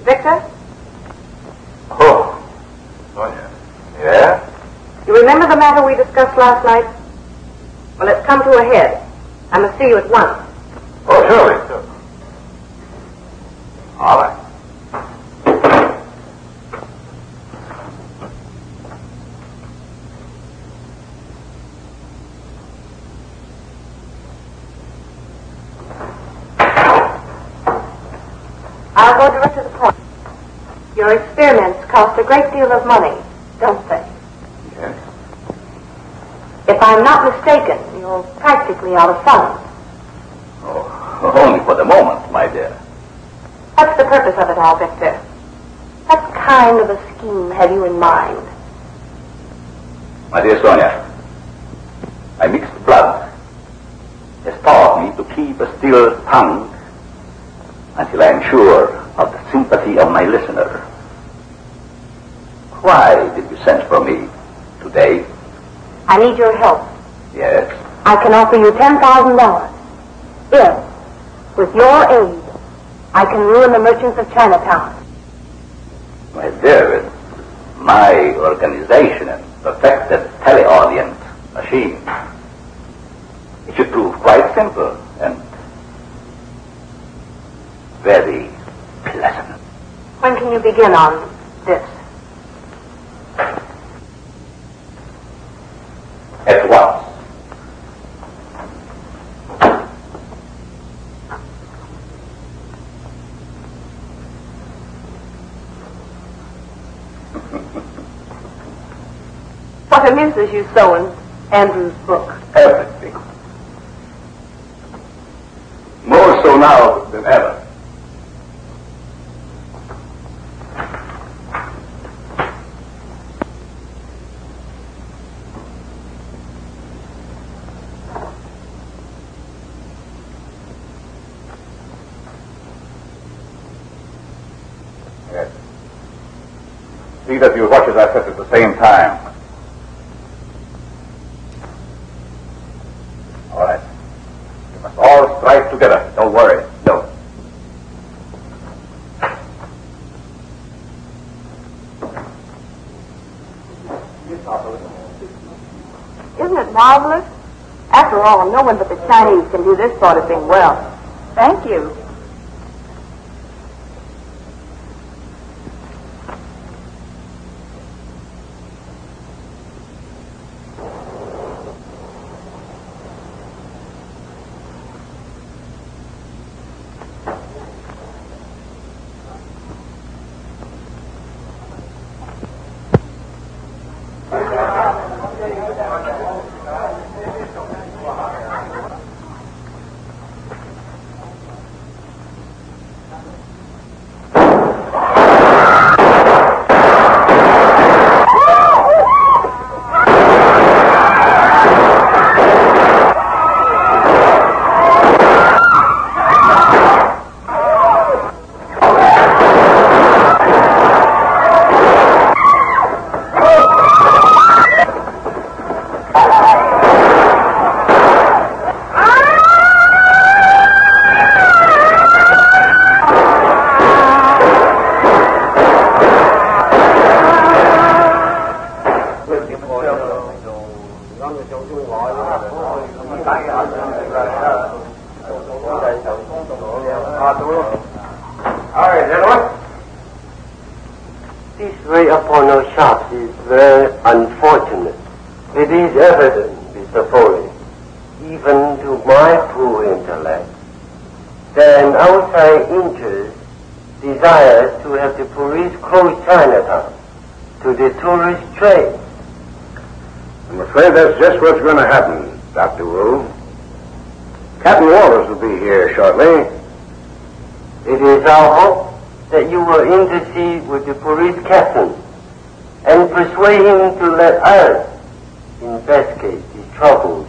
Victor? Oh, Sonya. Yeah? You remember the matter we discussed last night? Well, it's come to a head. I must see you at once. Oh, surely, sure. All right. I'll go direct to the point. Your experiments cost a great deal of money, don't they? Yes. If I'm not mistaken, you're practically out of funds. Oh, only for the moment, my dear. What's the purpose of it all, Victor? What kind of a scheme have you in mind? My dear Sonya, my mixed blood has taught me to keep a still tongue until I am sure of the sympathy of my listener. Why did you send for me today? I need your help. Yes? I can offer you $10,000 if, with your aid, I can ruin the merchants of Chinatown. My dear, with my organization and perfected teleaudience machine, it should prove quite simple and very pleasant. When can you begin on this? At once. What amuses you so in Andrew's book? Everything. so now than ever. Yes. See that you watch as I set at the same time. All right. You must all strike together. Don't worry. No. Isn't it marvelous? After all, no one but the Chinese can do this sort of thing well. Thank you. Chinatown to the tourist trade. I'm afraid that's just what's going to happen, Dr. Wu. Captain Walters will be here shortly. It is our hope that you will intercede with the police captain and persuade him to let us investigate the troubles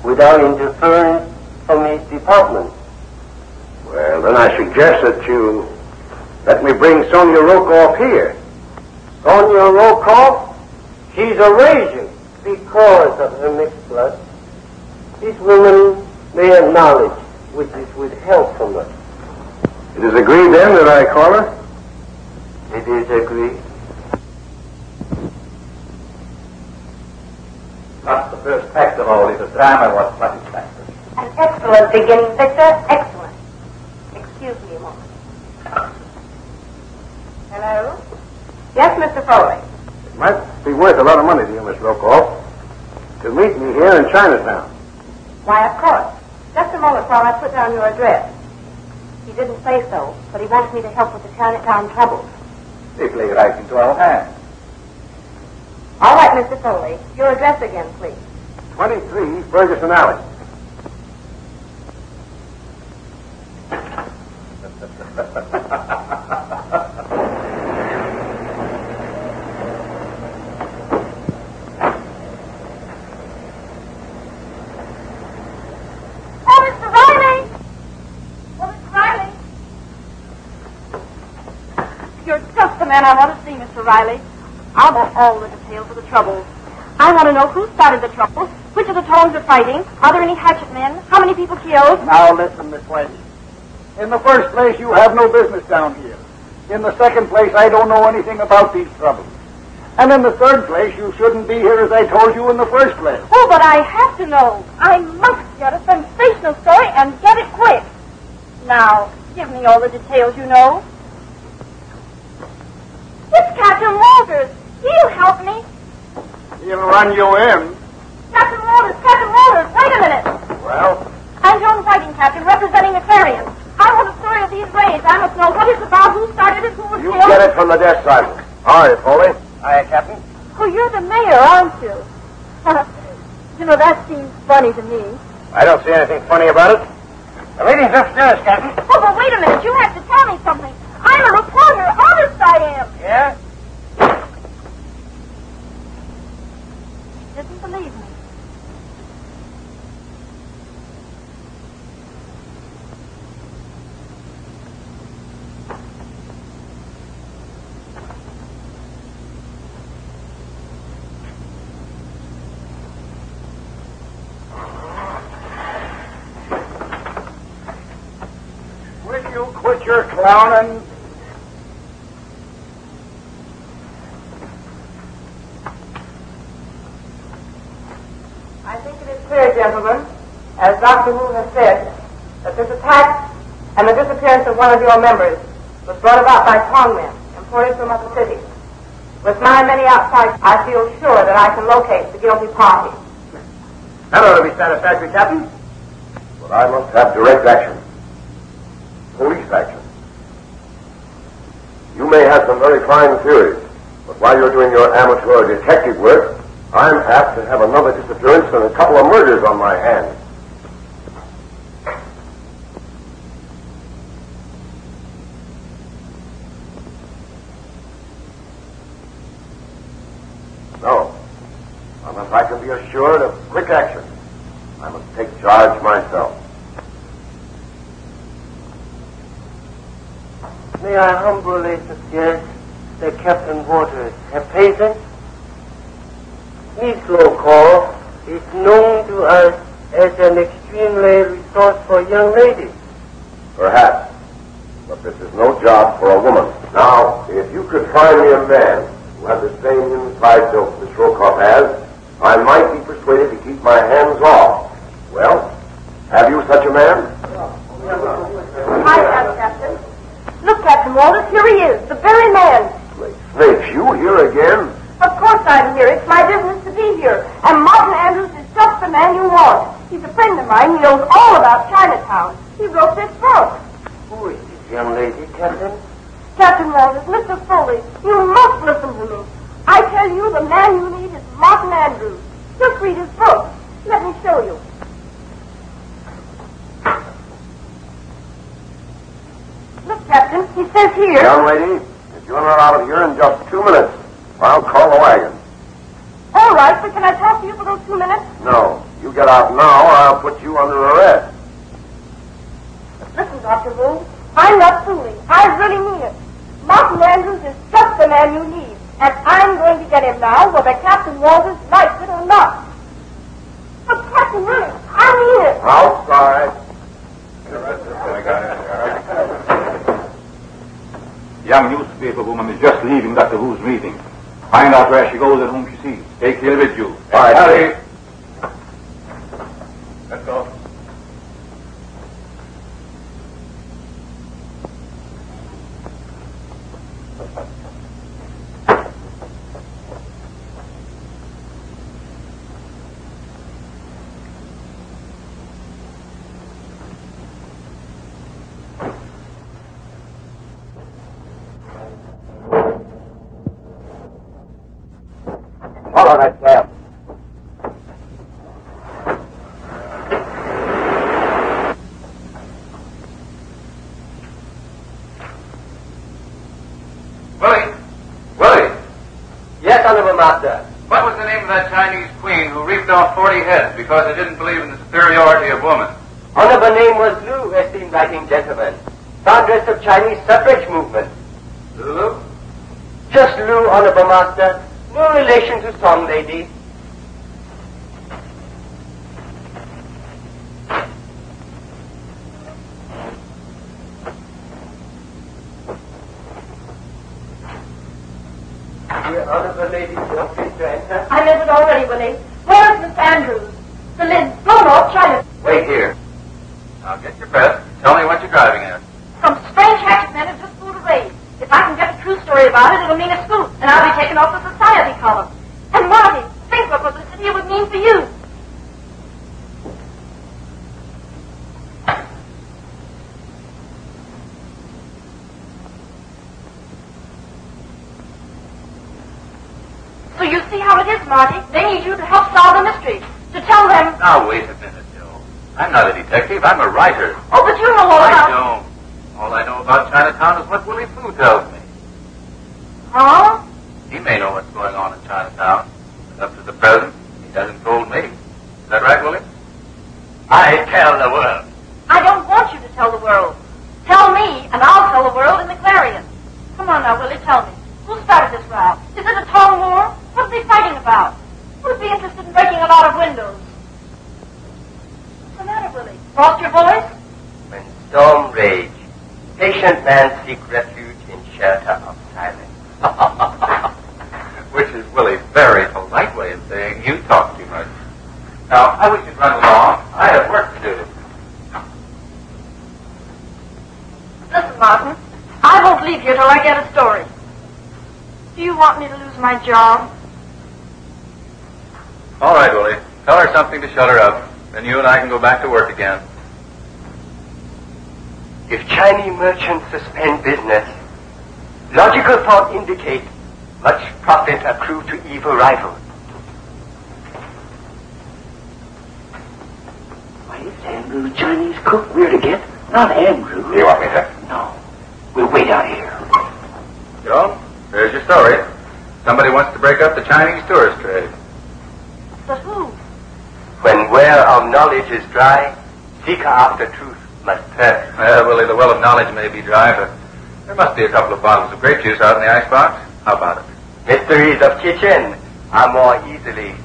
without interference from his department. Well, then I suggest that you let me bring Sonya Rokoff here. Sonya Rokoff? She's a raging because of her mixed blood. These women may have knowledge which is withheld from us. It is agreed then that I call her? It is agreed. That's the first fact of all. The drama was satisfactory. An excellent beginning, Victor. Excellent. Excuse me a moment. Hello? Yes, Mr. Foley. It might be worth a lot of money to you, Miss Rokoff, to meet me here in Chinatown. Why, of course. Just a moment while I put down your address. He didn't say so, but he wants me to help with the Chinatown troubles. They play right into our hands. All right, Mr. Foley. Your address again, please. 23 Ferguson Alley. Man, I want to see Mr. Riley. I want all the details of the troubles. I want to know who started the troubles, which of the Tongs are fighting, are there any hatchet men, how many people killed. Now listen, Miss Lady. In the first place, you have no business down here. In the second place, I don't know anything about these troubles. And in the third place, you shouldn't be here as I told you in the first place. Oh, but I have to know. I must get a sensational story and get it quick. Now, give me all the details you know. It's Captain Walters. He'll help me. He'll run you in. Captain Walters, wait a minute. Well? I'm Joan Whiting, Captain, representing the Clarion. I want a story of these raids. I must know what it's about, who started it, who was You killed. get it from the desk sergeant. All right, Foley. Aye, Captain. Oh, you're the mayor, aren't you? You know, that seems funny to me. I don't see anything funny about it. The lady's upstairs, Captain. Oh, but wait a minute. You have to tell me something. I'm a reporter. Honest I am. Yeah? Didn't believe me. Will you quit your clowning? I think it is clear, gentlemen, as Dr. Wu has said, that this attack and the disappearance of one of your members was brought about by Tongmen, imported from other cities. With my many outside, I feel sure that I can locate the guilty party. That ought to be satisfactory, Captain. But I must have direct action. Police action. You may have some very fine theories, but while you're doing your amateur detective work, I'm apt to have another disappearance and a couple of murders on my hands. No. Unless I can be assured of quick action, I must take charge myself. May I humbly suggest that Captain Waters have patience? Miss Rokoff is known to us as an extremely resourceful young lady. Perhaps. But this is no job for a woman. Now, if you could find me a man who had the same inside dope Miss Rokoff has, I might be persuaded to keep my hands off. Well, have you such a man? I have, Captain. Look, Captain Walters, here he is, the very man. Great snakes, you here again? Of course I'm here. It's my business to be here. And Martin Andrews is just the man you want. He's a friend of mine. He knows all about Chinatown. He wrote this book. Who is this young lady, Captain? Captain Walters, Mr. Foley, you must listen to me. I tell you, the man you need is Martin Andrews. Just read his book. Let me show you. Look, Captain, he says here... Young lady, if you're not out of here in just 2 minutes, I'll call the wagon. All right, but can I talk to you for those 2 minutes? No. You get out now or I'll put you under arrest. Listen, Dr. Wu, I'm not fooling. I really mean it. Martin Andrews is just the man you need. And I'm going to get him now, whether Captain Walters likes it or not. But, Captain, really, I mean it. Outside. Young newspaper woman is just leaving Dr. Wu's meeting. Find out where she goes and whom she sees. Take him with you. All right. Hurry. Let's go. Follow that cab. Willie! Yes, Honorable Master. What was the name of that Chinese queen who reaped off 40 heads because they didn't believe in the superiority of woman? Honorable name was Lu, esteemed writing gentleman. Foundress of Chinese suffrage movement. Lulu? Just Lu, Honorable Master. No relation to Song lady. Dear Honorable lady, you're free to enter. I'm in it already, Willie. Where's Miss Andrews? The lid's blown off China. Wait here. Now get your breath. Tell me what you're driving at. Some strange hatchet men have just pulled a raid. If I can get a true story about it, it'll mean a scoop, and I'll be taken off the society column. And Marty, think what publicity it would mean for you. So you see how it is, Marty. They need you to help solve the mystery. To tell them... Now, wait a minute, Joe. I'm not a detective. I'm a writer. Oh, but you know all I about... don't. All I know about Chinatown is what Willie Fu tells me. Huh? He may know what's going on in Chinatown, but up to the present, he hasn't told me. Is that right, Willie? I tell the world. I don't want you to tell the world. Tell me, and I'll tell the world in the Clarion. Come on now, Willie, tell me. Who started this row? Is it a tongue war? What are they fighting about? Who'd be interested in breaking a lot of windows? What's the matter, Willie? Lost your voice? When storm rage, patient men seek refuge in shelter of silence. Which is Willie's very polite way of saying you talk too much. Now, I wish you'd run along. I have work to do. Listen, Martin. I won't leave here till I get a story. Do you want me to lose my job? All right, Willie. Tell her something to shut her up. Then you and I can go back to work again. If Chinese merchants suspend business, logical thought indicates much profit accrue to evil rivals. Why, it's Andrew, Chinese cook we're to get, not Andrew. Do you want me to? No. We'll wait out here. Joan, there's your story. Somebody wants to break up the Chinese tourist trade. But who? When well of knowledge is dry, seeker after truth must perish. Willie, the well of knowledge may be dry, but there must be a couple of bottles of grape juice out in the icebox. How about it? Mysteries of kitchen are more easily.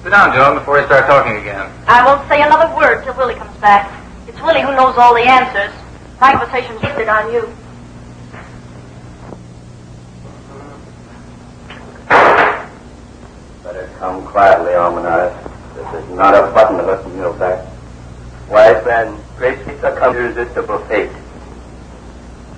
Sit down, Joan, before you start talking again. I won't say another word till Willie comes back. It's Willie who knows all the answers. My conversation's listed on you. Better come quietly, Almanar. This is not a button to let the mule back. Wise men, gracefully succumb to irresistible fate.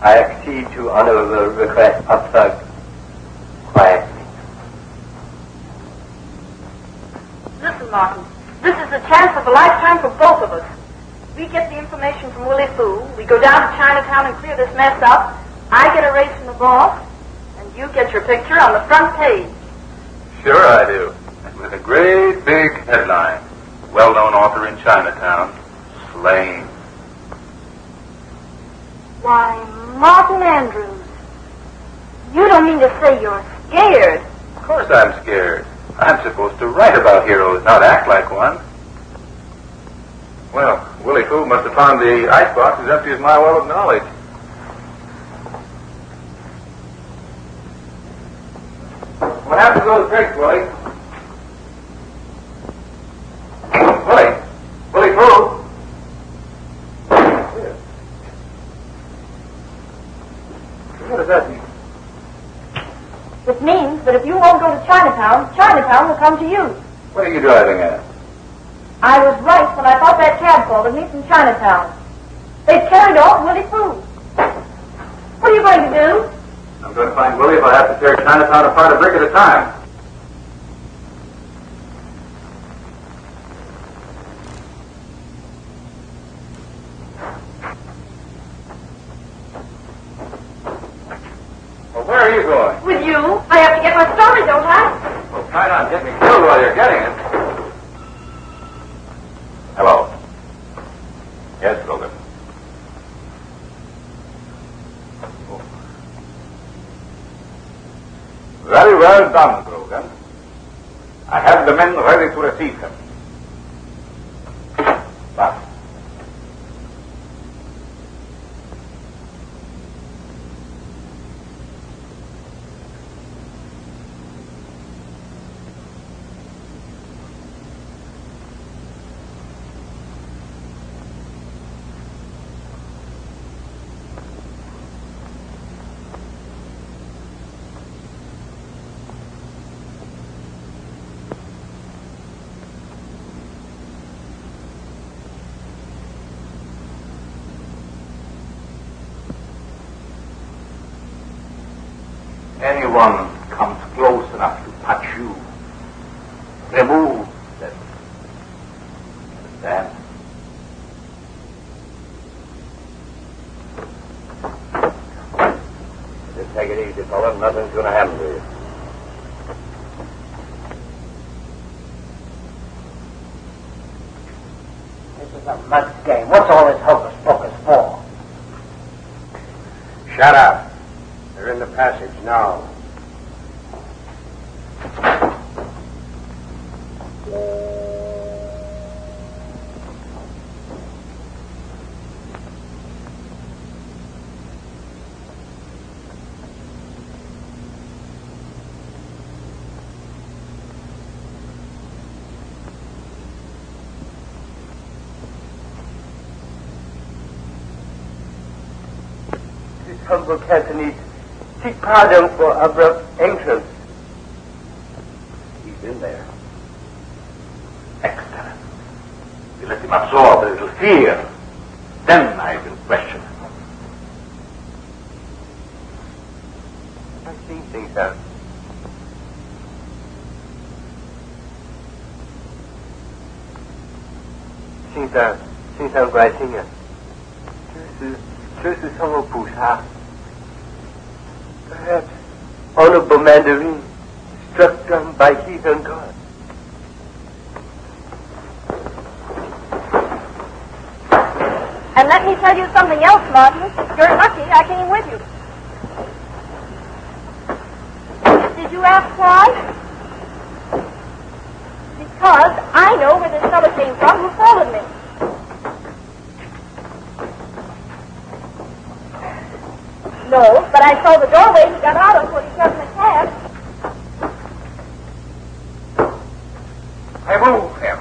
I accede to honorable request of thug. Quietly. Listen, Martin. This is the chance of a lifetime for both of us. We get the information from Willie Fu. We go down to Chinatown and clear this mess up. I get a raise from the boss, and you get your picture on the front page. Sure I do. And with a great big headline. Well-known author in Chinatown. Slain. Why, Martin Andrews, you don't mean to say you're scared. Of course I'm scared. I'm supposed to write about heroes, not act like one. Well, Willie Fu must have found the icebox as empty as my well of knowledge. What happened to those drinks, Willie? Willie Fu? What does that mean? It means that if you won't go to Chinatown, Chinatown will come to you. What are you driving at? I was right when I thought that cab followed me from Chinatown. They've carried off Willie Fu. What are you going to do? I'm going to find Willie if I have to tear Chinatown apart a brick at a time. Well, where are you going? With you? I have to get my story, don't I? Well, try not to get me killed while you're getting it. Hello. Yes, Logan. Very well done, Grogan. I have the men ready to receive him. But anyone comes close enough to touch you, remove them. Understand? Just take it easy, fella. Nothing's going to happen to you. This is Shut up. They're in the passage now. Humble Cantonese, seek pardon for abrupt entrance. He's in there. Excellent. We let him absorb a little fear. Then I will question him. I've seen things out. Xin上乖亲啊，这是什么菩萨？ Perhaps honorable Mandarin struck down by heathen gods. And let me tell you something else, Martin. You're lucky I came with you. Did you ask why? Because I know where this fellow came from who followed me. No, but I saw the doorway he got out of when he got in the cab. Remove him.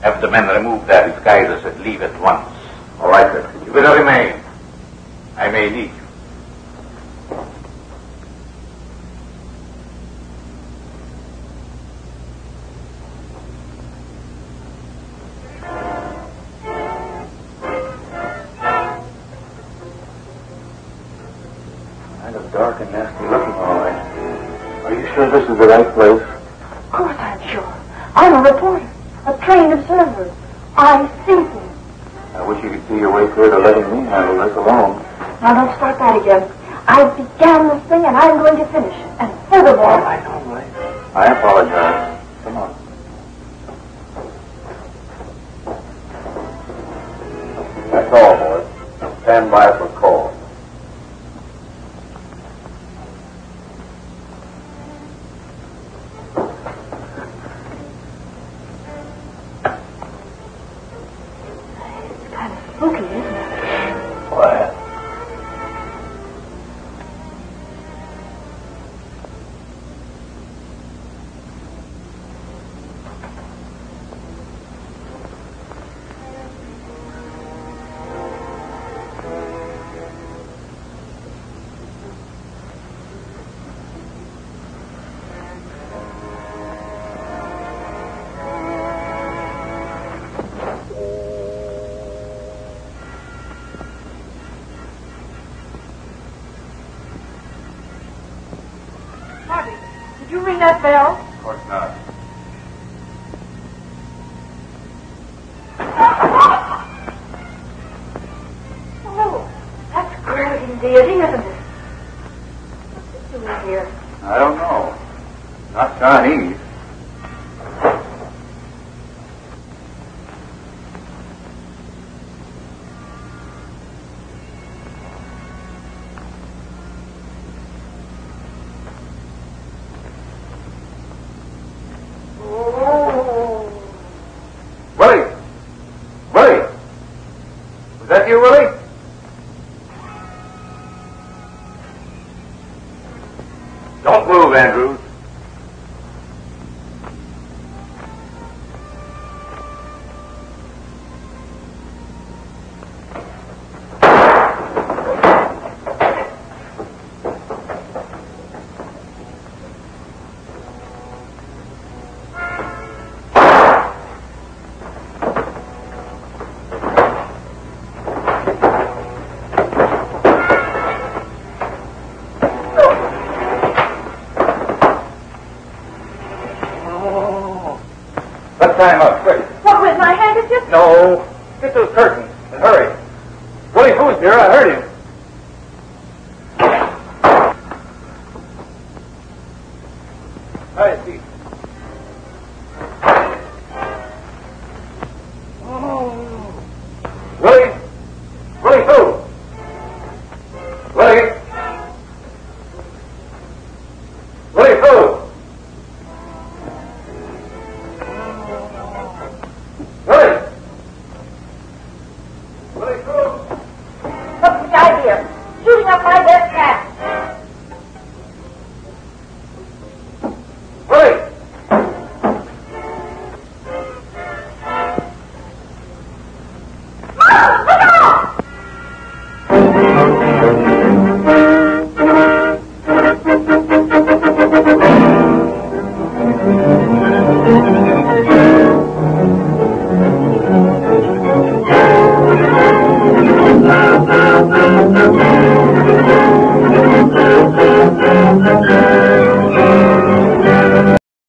Have the men remove their disguises and leave at once. All right, sir. You better remain. I may need you. Kind of dark and nasty looking, all right. Are you sure this is the right place? Of course I'm sure. I'm a reporter, a trained observer. I see things. I wish you could see your way clear to letting me handle this alone. Now don't start that again. I began this thing and I'm going to finish it. And furthermore... All right. I apologize. Come on. That's all, boys. Stand by for call. It's kind of spooky, isn't it? Quiet. Harvey, did you ring that bell? Of course not. Oh, that's great and deity, isn't it? What's it doing here? I don't know. Not Chinese. Willie! Willie! Was that you, Willie? Don't move, Andrews. Let's tie him up, quick. What, with my handkerchief? No. Get those curtains and hurry. Willie Foo's here. I heard him. I see. Willie! Willie Foo! Willie! Willie Foo! Willie! Willie Foo! What's the idea? Shooting up my best hat. Willie! Mom, look out!